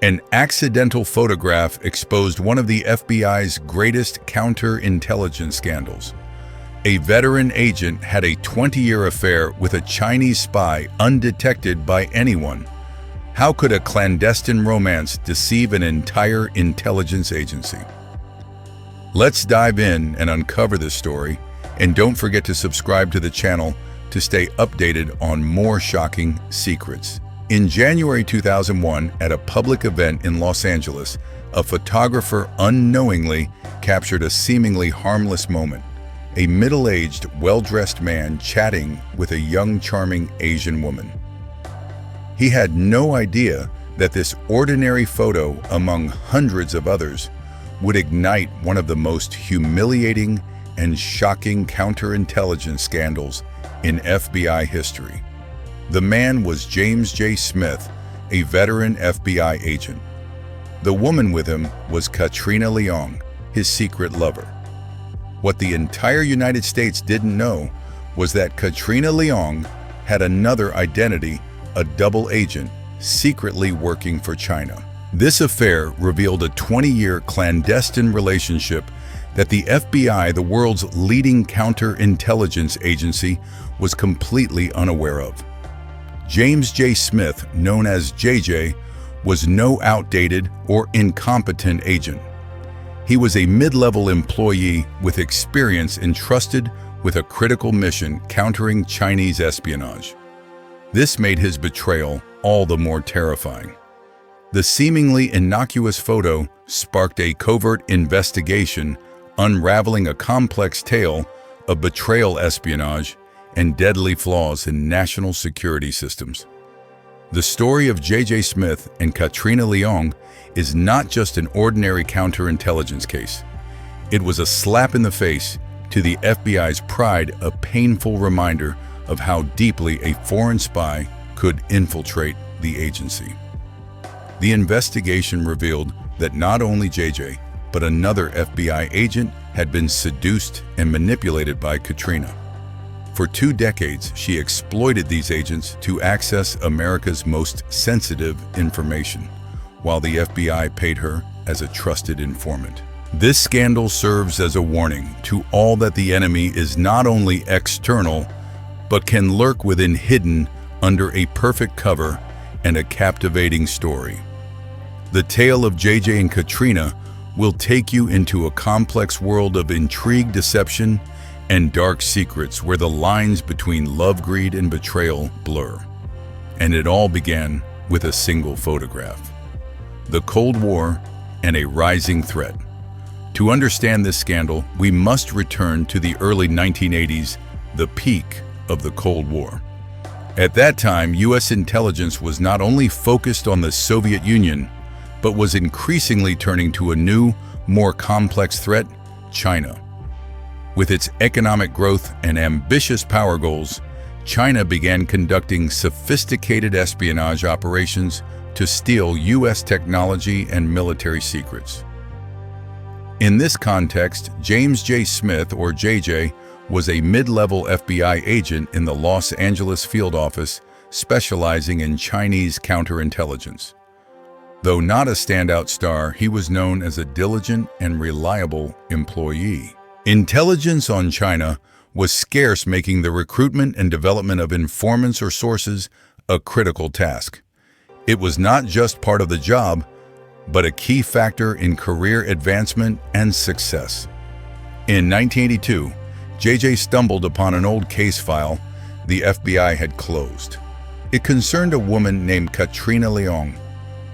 An accidental photograph exposed one of the FBI's greatest counterintelligence scandals. A veteran agent had a 20-year affair with a Chinese spy undetected by anyone. How could a clandestine romance deceive an entire intelligence agency? Let's dive in and uncover this story, and don't forget to subscribe to the channel to stay updated on more shocking secrets. In January 2001, at a public event in Los Angeles, a photographer unknowingly captured a seemingly harmless moment. A middle-aged, well-dressed man chatting with a young, charming Asian woman. He had no idea that this ordinary photo, among hundreds of others, would ignite one of the most humiliating and shocking counterintelligence scandals in FBI history. The man was James J. Smith, a veteran FBI agent. The woman with him was Katrina Leong, his secret lover. What the entire United States didn't know was that Katrina Leong had another identity, a double agent, secretly working for China. This affair revealed a 20-year clandestine relationship that the FBI, the world's leading counterintelligence agency, was completely unaware of. James J. Smith, known as JJ, was no outdated or incompetent agent. He was a mid-level employee with experience entrusted with a critical mission countering Chinese espionage. This made his betrayal all the more terrifying. The seemingly innocuous photo sparked a covert investigation, unraveling a complex tale of betrayal, espionage, and deadly flaws in national security systems. The story of J.J. Smith and Katrina Leong is not just an ordinary counterintelligence case. It was a slap in the face to the FBI's pride, a painful reminder of how deeply a foreign spy could infiltrate the agency. The investigation revealed that not only J.J., but another FBI agent had been seduced and manipulated by Katrina. For 2 decades, she exploited these agents to access America's most sensitive information, while the FBI paid her as a trusted informant. This scandal serves as a warning to all that the enemy is not only external, but can lurk within, hidden under a perfect cover and a captivating story. The tale of JJ and Katrina will take you into a complex world of intrigue, deception, and dark secrets where the lines between love, greed, and betrayal blur. And it all began with a single photograph. The Cold War and a rising threat. To understand this scandal, we must return to the early 1980s, the peak of the Cold War. At that time, U.S. intelligence was not only focused on the Soviet Union, but was increasingly turning to a new, more complex threat, China. With its economic growth and ambitious power goals, China began conducting sophisticated espionage operations to steal U.S. technology and military secrets. In this context, James J. Smith, or JJ, was a mid-level FBI agent in the Los Angeles field office specializing in Chinese counterintelligence. Though not a standout star, he was known as a diligent and reliable employee. Intelligence on China was scarce, making the recruitment and development of informants or sources a critical task. It was not just part of the job, but a key factor in career advancement and success. In 1982, JJ stumbled upon an old case file the FBI had closed. It concerned a woman named Katrina Leong.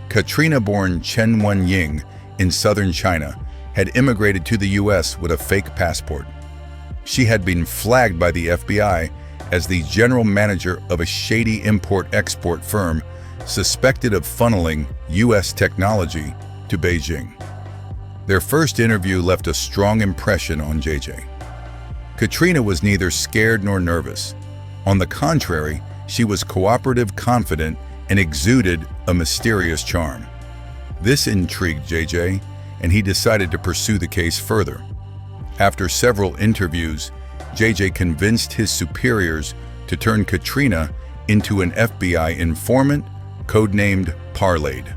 Katrina, born Chen Wen-ying in southern China, had immigrated to the U.S. with a fake passport. She had been flagged by the FBI as the general manager of a shady import-export firm suspected of funneling U.S. technology to Beijing. Their first interview left a strong impression on JJ. Katrina was neither scared nor nervous. On the contrary, she was cooperative, confident, and exuded a mysterious charm. This intrigued JJ, and he decided to pursue the case further. After several interviews, JJ convinced his superiors to turn Katrina into an FBI informant, codenamed Parlayed.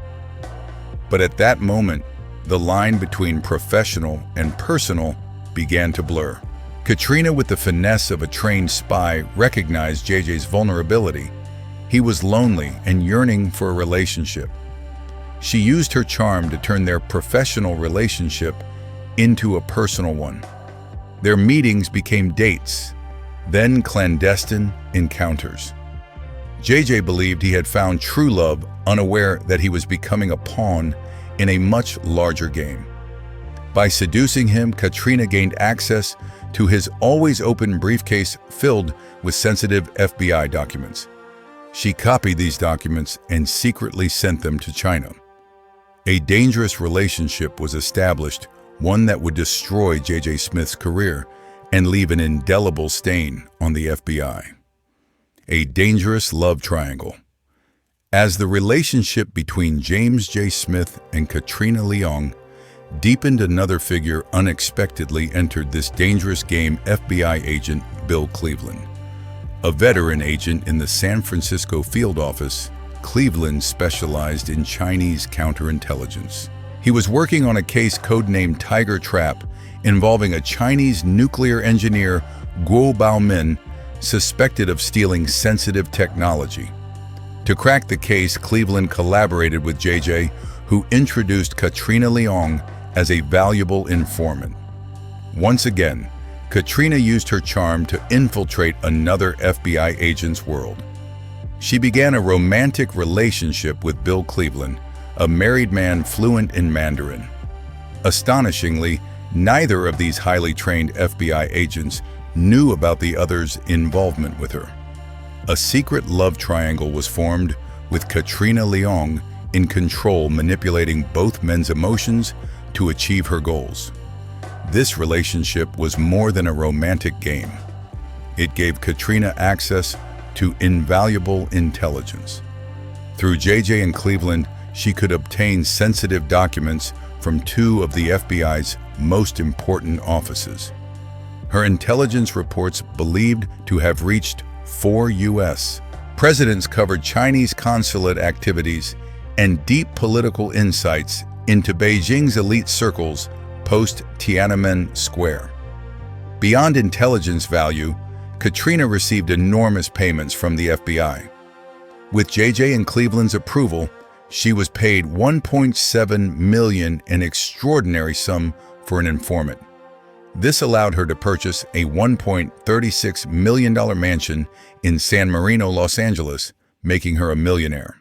But at that moment, the line between professional and personal began to blur. Katrina, with the finesse of a trained spy, recognized JJ's vulnerability. He was lonely and yearning for a relationship. She used her charm to turn their professional relationship into a personal one. Their meetings became dates, then clandestine encounters. JJ believed he had found true love, unaware that he was becoming a pawn in a much larger game. By seducing him, Katrina gained access to his always open briefcase filled with sensitive FBI documents. She copied these documents and secretly sent them to China. A dangerous relationship was established, one that would destroy J.J. Smith's career and leave an indelible stain on the FBI. A dangerous love triangle. As the relationship between James J. Smith and Katrina Leong deepened, another figure unexpectedly entered this dangerous game: FBI agent Bill Cleveland. A veteran agent in the San Francisco field office, Cleveland specialized in Chinese counterintelligence. He was working on a case codenamed Tiger Trap involving a Chinese nuclear engineer, Guo Baomin, suspected of stealing sensitive technology. To crack the case, Cleveland collaborated with JJ, who introduced Katrina Leong as a valuable informant. Once again, Katrina used her charm to infiltrate another FBI agent's world. She began a romantic relationship with Bill Cleveland, a married man fluent in Mandarin. Astonishingly, neither of these highly trained FBI agents knew about the other's involvement with her. A secret love triangle was formed, with Katrina Leong in control, manipulating both men's emotions to achieve her goals. This relationship was more than a romantic game. It gave Katrina access to invaluable intelligence. Through JJ and Cleveland, she could obtain sensitive documents from two of the FBI's most important offices. Her intelligence reports believed to have reached 4 U.S. presidents, covered Chinese consulate activities, and deep political insights into Beijing's elite circles post-Tiananmen Square. Beyond intelligence value, Katrina received enormous payments from the FBI. With JJ and Cleveland's approval, she was paid $1.7 million, an extraordinary sum for an informant. This allowed her to purchase a $1.36 million mansion in San Marino, Los Angeles, making her a millionaire.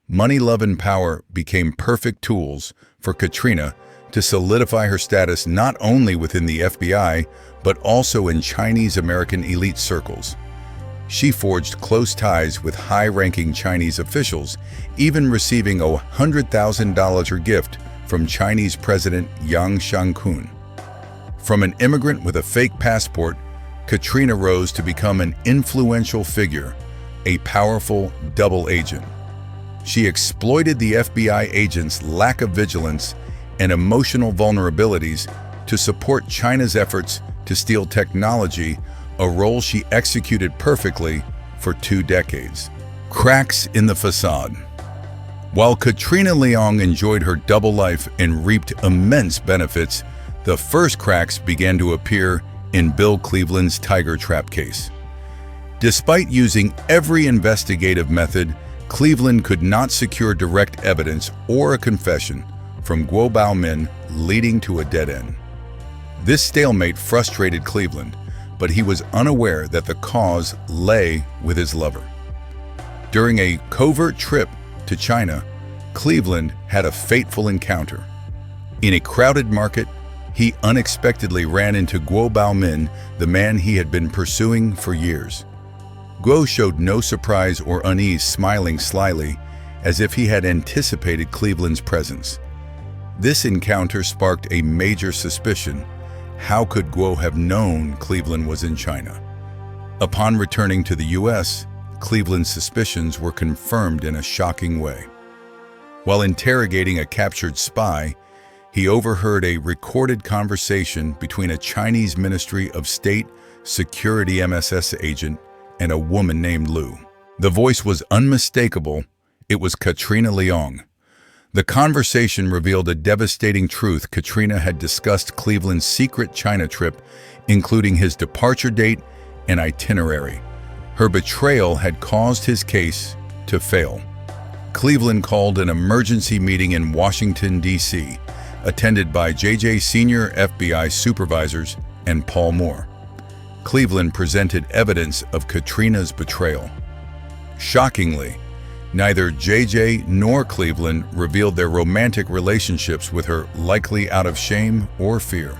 Money, love, and power became perfect tools for Katrina to solidify her status not only within the FBI, but also in Chinese-American elite circles. She forged close ties with high-ranking Chinese officials, even receiving a $100,000 gift from Chinese President Yang Shangkun. From an immigrant with a fake passport, Katrina rose to become an influential figure, a powerful double agent. She exploited the FBI agents' lack of vigilance and emotional vulnerabilities to support China's efforts to steal technology, a role she executed perfectly for 2 decades. Cracks in the facade. While Katrina Leong enjoyed her double life and reaped immense benefits, the first cracks began to appear in Bill Cleveland's Tiger Trap case. Despite using every investigative method, Cleveland could not secure direct evidence or a confession from Guo Baomin, leading to a dead end. This stalemate frustrated Cleveland, but he was unaware that the cause lay with his lover. During a covert trip to China, Cleveland had a fateful encounter. In a crowded market, he unexpectedly ran into Guo Baomin, the man he had been pursuing for years. Guo showed no surprise or unease, smiling slyly, as if he had anticipated Cleveland's presence. This encounter sparked a major suspicion. How could Guo have known Cleveland was in China? Upon returning to the U.S., Cleveland's suspicions were confirmed in a shocking way. While interrogating a captured spy, he overheard a recorded conversation between a Chinese Ministry of State Security MSS agent and a woman named Lu. The voice was unmistakable. It was Katrina Leong. The conversation revealed a devastating truth. Katrina had discussed Cleveland's secret China trip, including his departure date and itinerary. Her betrayal had caused his case to fail. Cleveland called an emergency meeting in Washington, D.C., attended by JJ senior FBI supervisors and Paul Moore. Cleveland presented evidence of Katrina's betrayal. Shockingly, neither JJ nor Cleveland revealed their romantic relationships with her, likely out of shame or fear.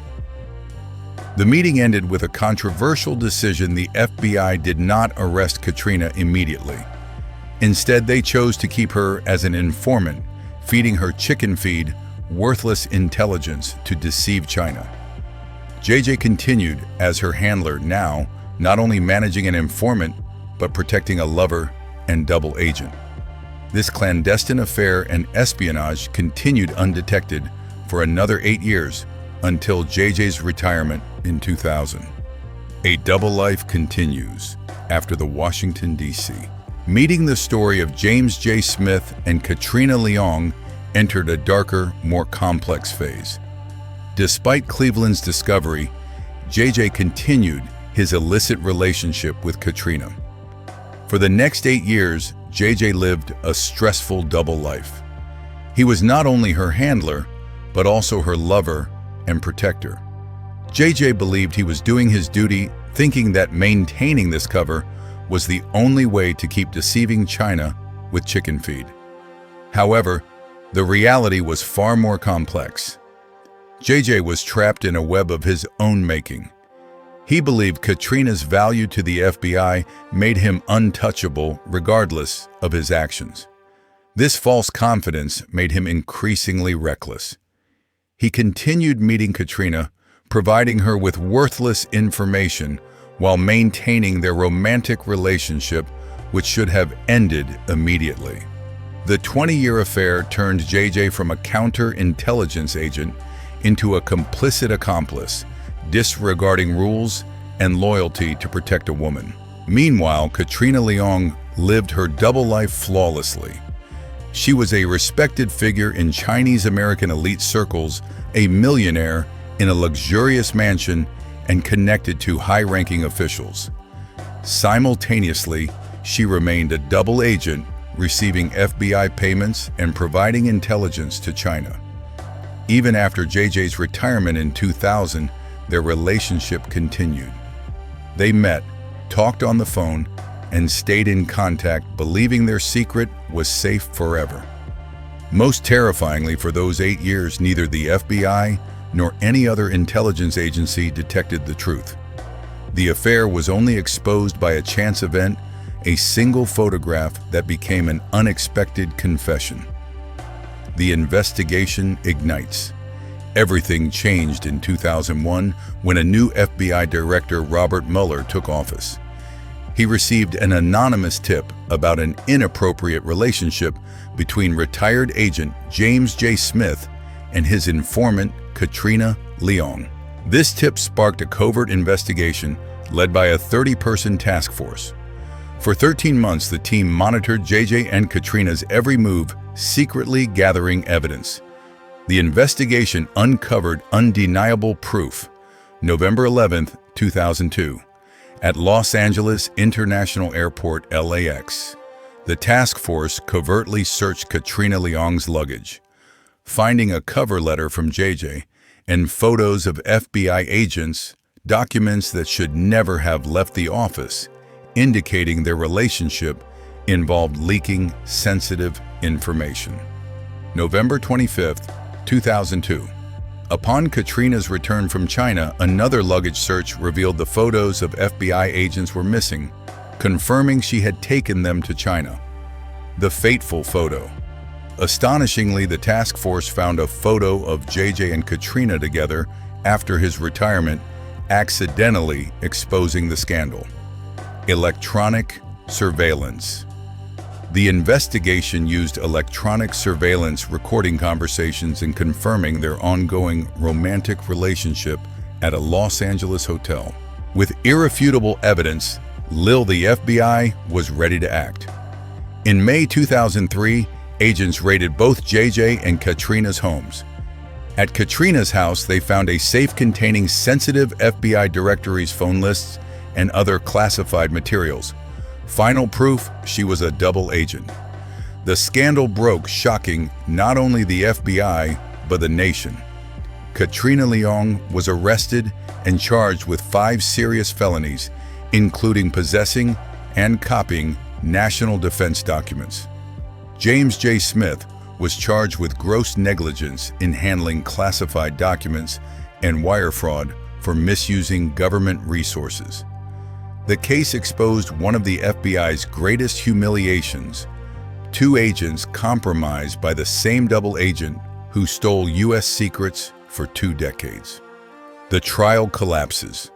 The meeting ended with a controversial decision. The FBI did not arrest Katrina immediately. Instead, they chose to keep her as an informant, feeding her chicken feed, worthless intelligence to deceive China. JJ continued as her handler, now not only managing an informant, but protecting a lover and double agent. This clandestine affair and espionage continued undetected for another 8 years until JJ's retirement in 2000. A double life continues after the Washington, D.C. Meeting the story of James J. Smith and Katrina Leong entered a darker, more complex phase. Despite Cleveland's discovery, JJ continued his illicit relationship with Katrina. For the next 8 years, JJ lived a stressful double life. He was not only her handler, but also her lover and protector. JJ believed he was doing his duty, thinking that maintaining this cover was the only way to keep deceiving China with chicken feed. However, the reality was far more complex. JJ was trapped in a web of his own making. He believed Katrina's value to the FBI made him untouchable regardless of his actions. This false confidence made him increasingly reckless. He continued meeting Katrina, providing her with worthless information while maintaining their romantic relationship, which should have ended immediately. The 20-year affair turned JJ from a counterintelligence agent into a complicit accomplice, disregarding rules and loyalty to protect a woman. Meanwhile, Katrina Leong lived her double life flawlessly. She was a respected figure in Chinese-American elite circles, a millionaire in a luxurious mansion, and connected to high-ranking officials. Simultaneously, she remained a double agent, receiving FBI payments and providing intelligence to China. Even after JJ's retirement in 2000, their relationship continued. They met, talked on the phone, and stayed in contact, believing their secret was safe forever. Most terrifyingly, for those 8 years, neither the FBI nor any other intelligence agency detected the truth. The affair was only exposed by a chance event, a single photograph that became an unexpected confession. The investigation ignites. Everything changed in 2001 when a new FBI director, Robert Mueller, took office. He received an anonymous tip about an inappropriate relationship between retired agent James J. Smith and his informant, Katrina Leong. This tip sparked a covert investigation led by a 30-person task force. For 13 months, the team monitored JJ and Katrina's every move, secretly gathering evidence. The investigation uncovered undeniable proof. November 11, 2002, at Los Angeles International Airport, LAX, the task force covertly searched Katrina Leong's luggage, finding a cover letter from JJ and photos of FBI agents, documents that should never have left the office, indicating their relationship involved leaking sensitive information. November 25, 2002. Upon Katrina's return from China, another luggage search revealed the photos of FBI agents were missing, confirming she had taken them to China. The fateful photo. Astonishingly, the task force found a photo of JJ and Katrina together after his retirement, accidentally exposing the scandal. Electronic surveillance. The investigation used electronic surveillance, recording conversations and confirming their ongoing romantic relationship at a Los Angeles hotel. With irrefutable evidence, the FBI was ready to act. In May 2003, Agents raided both JJ and Katrina's homes. At Katrina's house, they found a safe containing sensitive FBI directories, phone lists, and other classified materials. Final proof she was a double agent. The scandal broke, shocking not only the FBI, but the nation. Katrina Leong was arrested and charged with 5 serious felonies, including possessing and copying national defense documents. James J. Smith was charged with gross negligence in handling classified documents and wire fraud for misusing government resources. The case exposed one of the FBI's greatest humiliations: 2 agents compromised by the same double agent who stole U.S. secrets for 2 decades. The trial collapses.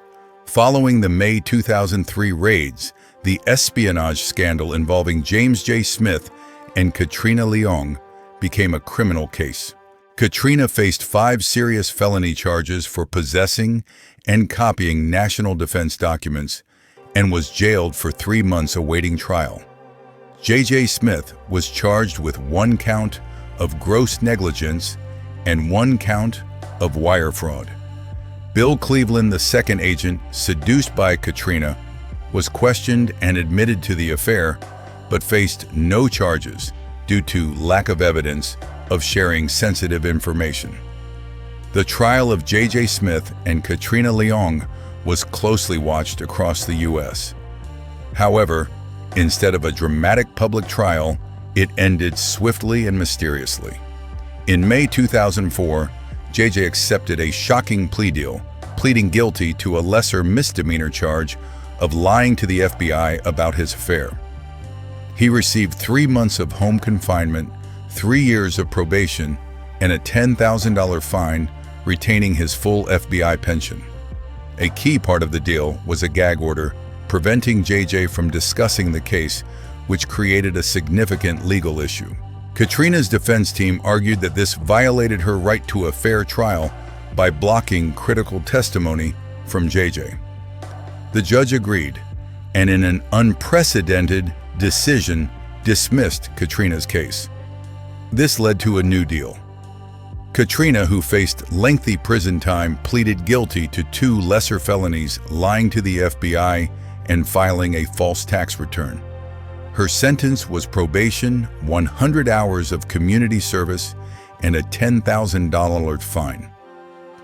Following the May 2003 raids, the espionage scandal involving James J. Smith and Katrina Leong became a criminal case. Katrina faced 5 serious felony charges for possessing and copying national defense documents and was jailed for 3 months awaiting trial. J.J. Smith was charged with 1 count of gross negligence and 1 count of wire fraud. Bill Cleveland, the second agent seduced by Katrina, was questioned and admitted to the affair, but faced no charges due to lack of evidence of sharing sensitive information. The trial of J.J. Smith and Katrina Leong was closely watched across the U.S. However, instead of a dramatic public trial, it ended swiftly and mysteriously. In May 2004, J.J. accepted a shocking plea deal, pleading guilty to a lesser misdemeanor charge of lying to the FBI about his affair. He received 3 months of home confinement, 3 years of probation, and a $10,000 fine, retaining his full FBI pension. A key part of the deal was a gag order preventing JJ from discussing the case, which created a significant legal issue. Katrina's defense team argued that this violated her right to a fair trial by blocking critical testimony from JJ. The judge agreed, and in an unprecedented decision, dismissed Katrina's case. This led to a new deal. Katrina, who faced lengthy prison time, pleaded guilty to 2 lesser felonies, lying to the FBI and filing a false tax return. Her sentence was probation, 100 hours of community service, and a $10,000 fine.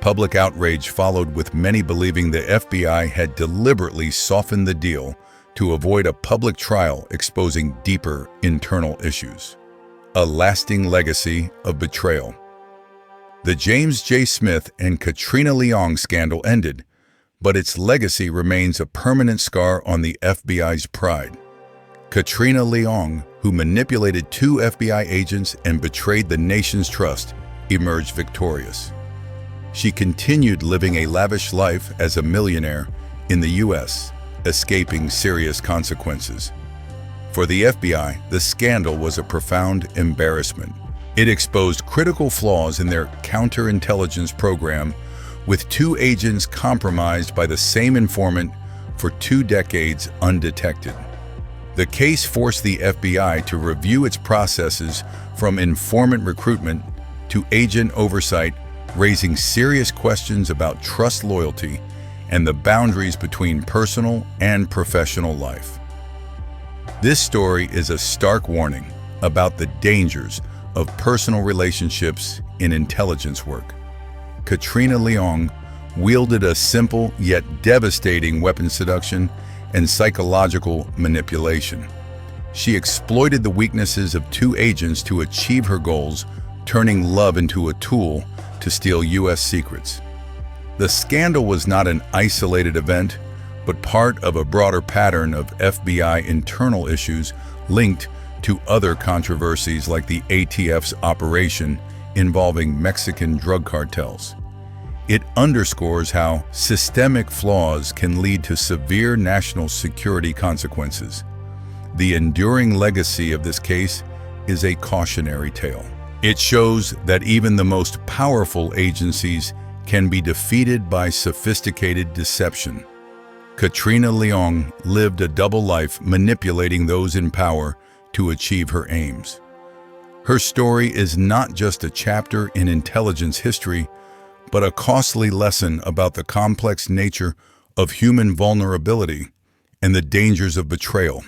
Public outrage followed, with many believing the FBI had deliberately softened the deal to avoid a public trial exposing deeper internal issues. A lasting legacy of betrayal. The James J. Smith and Katrina Leong scandal ended, but its legacy remains a permanent scar on the FBI's pride. Katrina Leong, who manipulated 2 FBI agents and betrayed the nation's trust, emerged victorious. She continued living a lavish life as a millionaire in the U.S., escaping serious consequences. For the FBI, the scandal was a profound embarrassment. It exposed critical flaws in their counterintelligence program, with 2 agents compromised by the same informant for 2 decades undetected. The case forced the FBI to review its processes from informant recruitment to agent oversight, raising serious questions about trust, loyalty, and the boundaries between personal and professional life. This story is a stark warning about the dangers of personal relationships in intelligence work. Katrina Leong wielded a simple yet devastating weapon: seduction and psychological manipulation. She exploited the weaknesses of 2 agents to achieve her goals, turning love into a tool to steal U.S. secrets. The scandal was not an isolated event, but part of a broader pattern of FBI internal issues linked to other controversies like the ATF's operation involving Mexican drug cartels. It underscores how systemic flaws can lead to severe national security consequences. The enduring legacy of this case is a cautionary tale. It shows that even the most powerful agencies can be defeated by sophisticated deception. Katrina Leong lived a double life, manipulating those in power to achieve her aims. Her story is not just a chapter in intelligence history, but a costly lesson about the complex nature of human vulnerability and the dangers of betrayal.